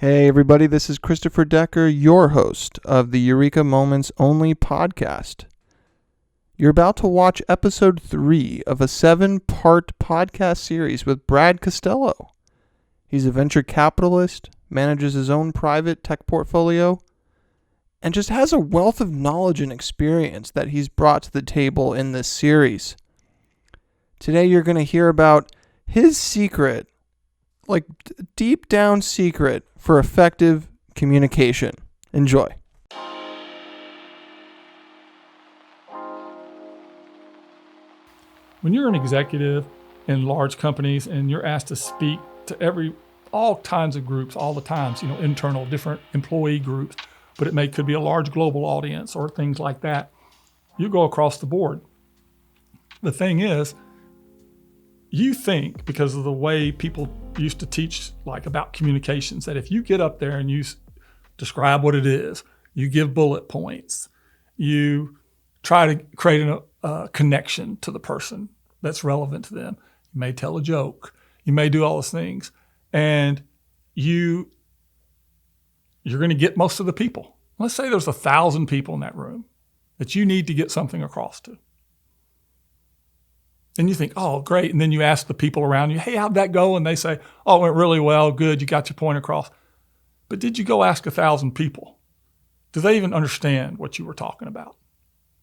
Hey everybody, this is Christopher Decker, your host of the Eureka Moments Only podcast. You're about to watch episode 3 of a 7-part podcast series with Brad Costello. He's a venture capitalist, manages his own private tech portfolio, and just has a wealth of knowledge and experience that he's brought to the table in this series. Today you're going to hear about his secret, like deep down secret for effective communication. Enjoy. When you're an executive in large companies and you're asked to speak to all kinds of groups all the time, internal, different employee groups, but could be a large global audience or things like that, you go across the board. The thing is, you think, because of the way people used to teach about communications, that if you get up there and you describe what it is, you give bullet points, you try to create a connection to the person that's relevant to them. You may tell a joke, you may do all those things, and you're going to get most of the people. Let's say there's 1,000 people in that room that you need to get something across to. And you think, oh, great. And then you ask the people around you, hey, how'd that go? And they say, oh, it went really well. Good. You got your point across. But did you go ask 1,000 people? Do they even understand what you were talking about?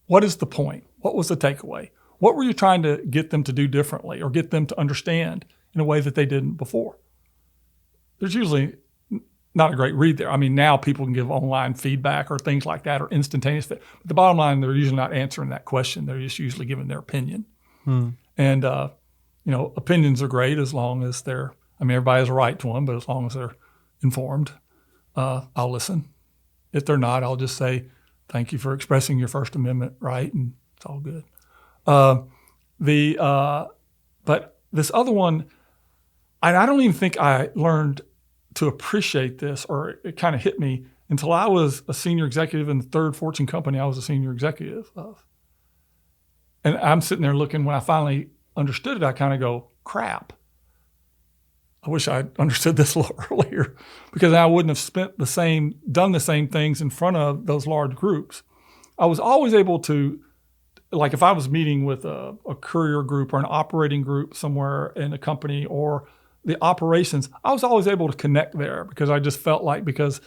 What is the point? What was the takeaway? What were you trying to get them to do differently or get them to understand in a way that they didn't before? There's usually not a great read there. I mean, now people can give online feedback or things like that or instantaneous. But the bottom line, they're usually not answering that question. They're just usually giving their opinion. And, opinions are great as long as everybody has a right to them, but as long as they're informed, I'll listen. If they're not, I'll just say, thank you for expressing your First Amendment right, and it's all good. But this other one, I don't even think I learned to appreciate this, or it kind of hit me until I was a senior executive in the third Fortune company I was a senior executive of. And I'm sitting there looking, when I finally understood it, I kind of go, crap. I wish I'd understood this a little earlier, because I wouldn't have done the same things in front of those large groups. I was always able to, if I was meeting with a courier group or an operating group somewhere in a company or the operations, I was always able to connect there because I just felt like, because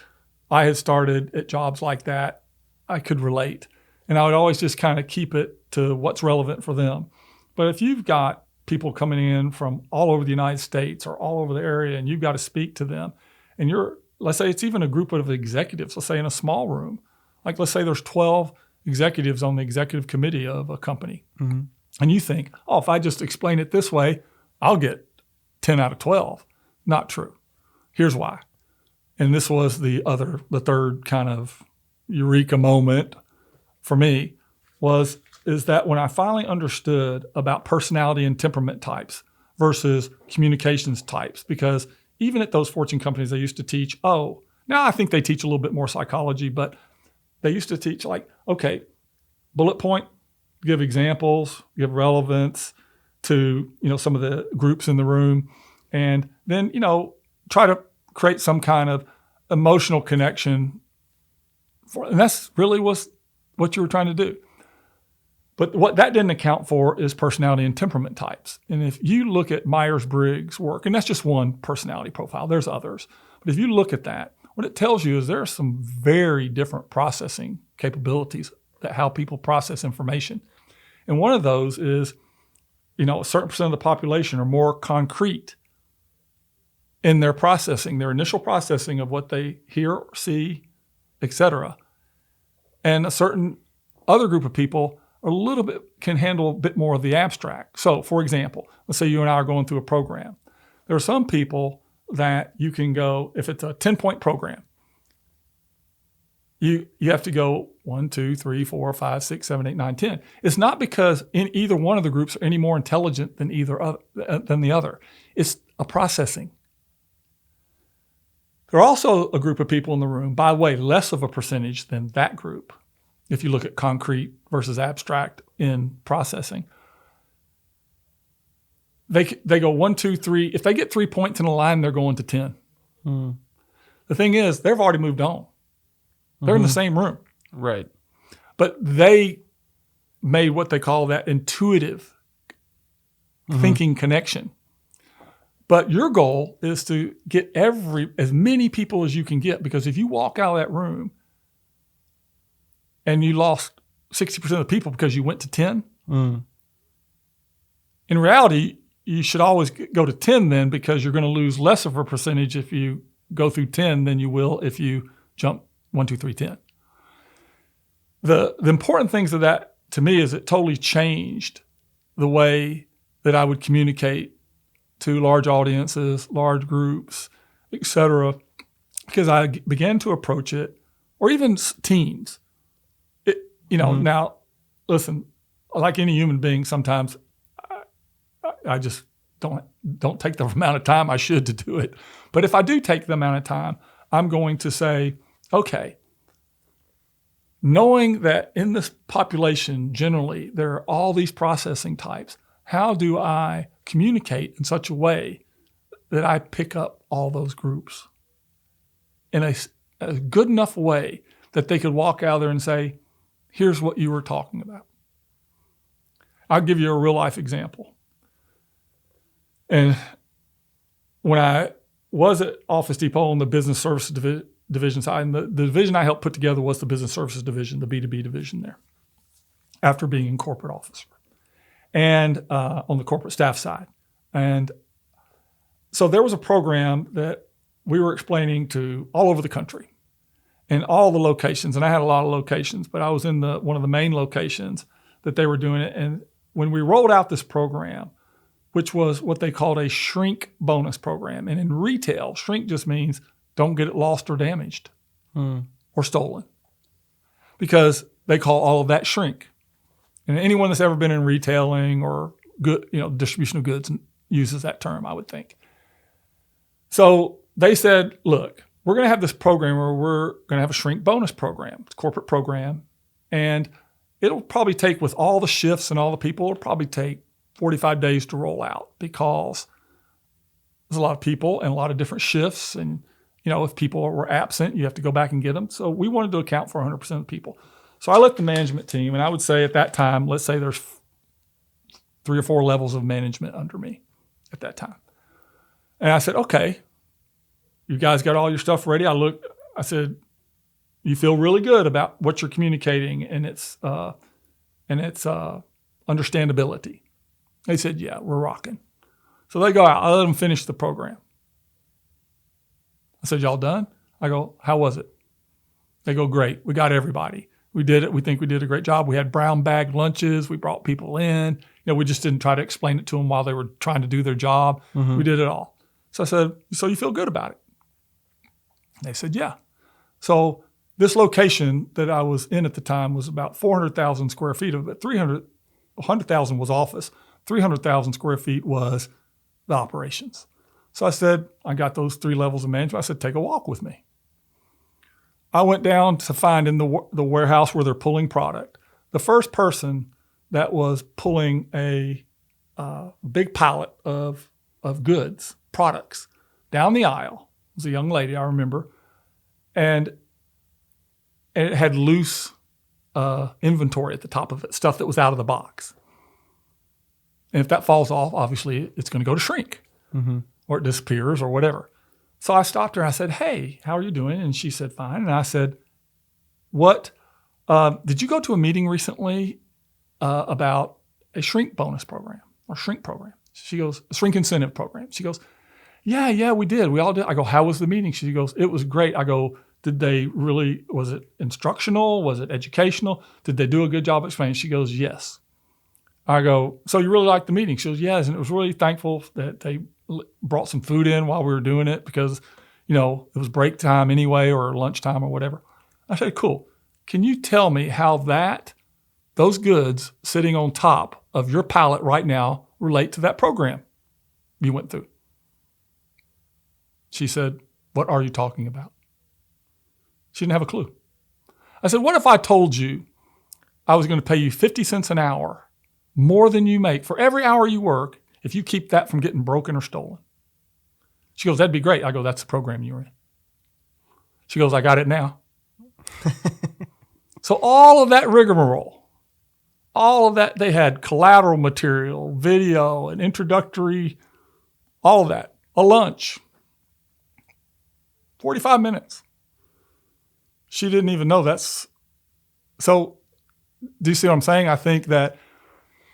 I had started at jobs like that, I could relate. And I would always just kind of keep it to what's relevant for them. But if you've got people coming in from all over the United States or all over the area, and you've got to speak to them, and let's say it's even a group of executives, let's say in a small room, let's say there's 12 executives on the executive committee of a company. Mm-hmm. And you think, oh, if I just explain it this way, I'll get 10 out of 12. Not true. Here's why. And this was the third kind of eureka moment for me is that when I finally understood about personality and temperament types versus communications types, because even at those Fortune companies, they used to teach, now I think they teach a little bit more psychology, but they used to teach okay, bullet point, give examples, give relevance to, some of the groups in the room, and then, try to create some kind of emotional connection and that's really was what you were trying to do. But what that didn't account for is personality and temperament types. And if you look at Myers-Briggs work, and that's just one personality profile, there's others. But if you look at that, what it tells you is there are some very different processing capabilities that how people process information. And one of those is, a certain percent of the population are more concrete in their processing, their initial processing of what they hear, see, etc. And a certain other group of people can handle a bit more of the abstract. So, for example, let's say you and I are going through a program. There are some people that you can go, if it's a 10-point program, you have to go 1, 2, 3, 4, 5, 6, 7, 8, 9, 10. It's not because in either one of the groups are any more intelligent than than the other. It's a processing. There are also a group of people in the room, by the way, less of a percentage than that group, if you look at concrete versus abstract in processing. They go 1, 2, 3. If they get 3 points in a line, they're going to 10. The thing is, they've already moved on. They're in the same room. Right. But they made what they call that intuitive thinking connection. But your goal is to get as many people as you can get, because if you walk out of that room and you lost 60% of the people because you went to 10, in reality, you should always go to 10 then, because you're going to lose less of a percentage if you go through 10 than you will if you jump 1, 2, 3, 10. The important things of that to me is it totally changed the way that I would communicate to large audiences, large groups, etc., because I began to approach it, or even teams. Now, listen, like any human being, sometimes I just don't take the amount of time I should to do it. But if I do take the amount of time, I'm going to say, okay, knowing that in this population, generally, there are all these processing types, how do I communicate in such a way that I pick up all those groups in a good enough way that they could walk out there and say, here's what you were talking about. I'll give you a real life example. And when I was at Office Depot on the business services division side, and the division I helped put together was the business services division, the B2B division there, after being in corporate officer, and on the corporate staff side. And so there was a program that we were explaining to all over the country and all the locations. And I had a lot of locations, but I was in one of the main locations that they were doing it. And when we rolled out this program, which was what they called a shrink bonus program. And in retail, shrink just means don't get it lost or damaged or stolen, because they call all of that shrink. And anyone that's ever been in retailing or good, distribution of goods uses that term, I would think. So they said, look, we're going to have this program where we're going to have a shrink bonus program. It's a corporate program. And it'll probably take, with all the shifts and all the people, it'll probably take 45 days to roll out, because there's a lot of people and a lot of different shifts. And, if people were absent, you have to go back and get them. So we wanted to account for 100% of the people. So I let the management team, and I would say at that time, let's say there's 3 or 4 levels of management under me at that time. And I said, okay, you guys got all your stuff ready? I said, you feel really good about what you're communicating and its understandability. They said, yeah, we're rocking. So they go out. I let them finish the program. I said, y'all done? I go, how was it? They go, great. We got everybody. We did it. We think we did a great job. We had brown bag lunches. We brought people in. We just didn't try to explain it to them while they were trying to do their job. We did it all. So I said, so you feel good about it? They said, yeah. So this location that I was in at the time was about 400,000 square feet of it. 100,000 was office. 300,000 square feet was the operations. So I said, I got those 3 levels of management. I said, take a walk with me. I went down to find in the warehouse where they're pulling product, the first person that was pulling a big pallet of goods, products, down the aisle. It was a young lady, I remember. And it had loose inventory at the top of it, stuff that was out of the box. And if that falls off, obviously it's going to go to shrink or it disappears or whatever. So I stopped her and I said, hey, how are you doing? And she said, fine. And I said, what, did you go to a meeting recently about a shrink bonus program or shrink program? She goes, a shrink incentive program. She goes, yeah, we did. We all did. I go, how was the meeting? She goes, it was great. I go, was it instructional? Was it educational? Did they do a good job explaining? She goes, yes. I go, so you really liked the meeting? She goes, yes. And it was really thankful that they brought some food in while we were doing it, because, it was break time anyway, or lunchtime or whatever. I said, cool. Can you tell me how those goods sitting on top of your pallet right now relate to that program you went through? She said, what are you talking about? She didn't have a clue. I said, what if I told you I was going to pay you 50 cents an hour more than you make for every hour you work if you keep that from getting broken or stolen? She goes, that'd be great. I go, that's the program you're in. She goes, I got it now. So all of that rigmarole, all of that, they had collateral material, video, an introductory, all of that, a lunch, 45 minutes. She didn't even know that's, so do you see what I'm saying? I think that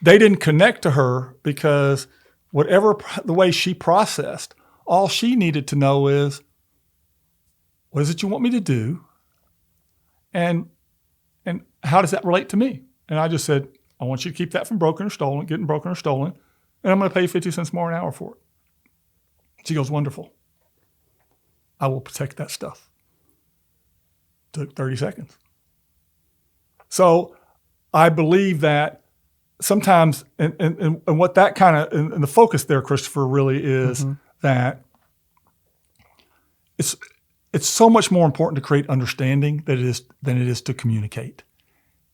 they didn't connect to her because whatever the way she processed, all she needed to know is, what is it you want me to do? And how does that relate to me? And I just said, I want you to keep that from getting broken or stolen, and I'm going to pay you 50 cents more an hour for it. She goes, wonderful. I will protect that stuff. Took 30 seconds. So I believe that sometimes, and what that kind of, and the focus there, Christopher, really is that it's so much more important to create understanding than it is to communicate.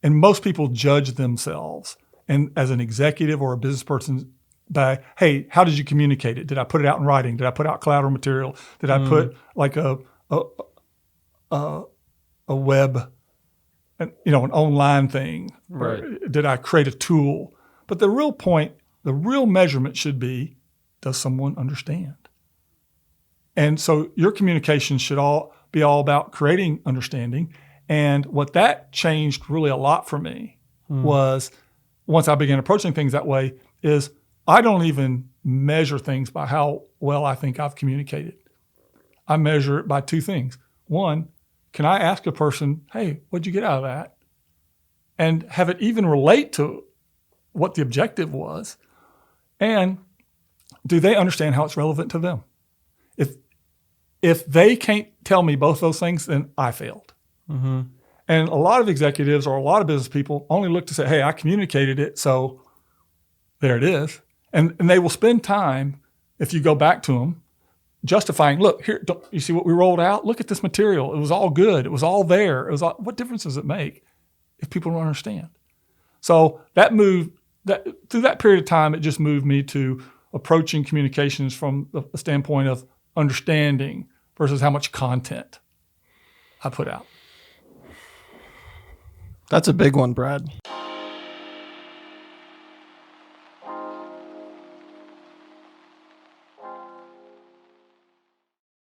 And most people judge themselves, and as an executive or a business person, by, hey, how did you communicate it? Did I put it out in writing? Did I put out collateral material? Did I put like a web, an online thing? Right. Or did I create a tool? But the real point, the real measurement should be, does someone understand? And so your communication should be all about creating understanding. And what that changed really a lot for me was, once I began approaching things that way, is I don't even measure things by how well I think I've communicated. I measure it by two things. One, can I ask a person, hey, what'd you get out of that? And have it even relate to what the objective was? And do they understand how it's relevant to them? If they can't tell me both those things, then I failed. Mm-hmm. And a lot of executives or a lot of business people only look to say, hey, I communicated it, so there it is. And they will spend time, if you go back to them, justifying, look, here, you see what we rolled out? Look at this material. It was all good. It was all there. What difference does it make if people don't understand? So through that period of time, it just moved me to approaching communications from the standpoint of understanding versus how much content I put out. That's a big one, Brad.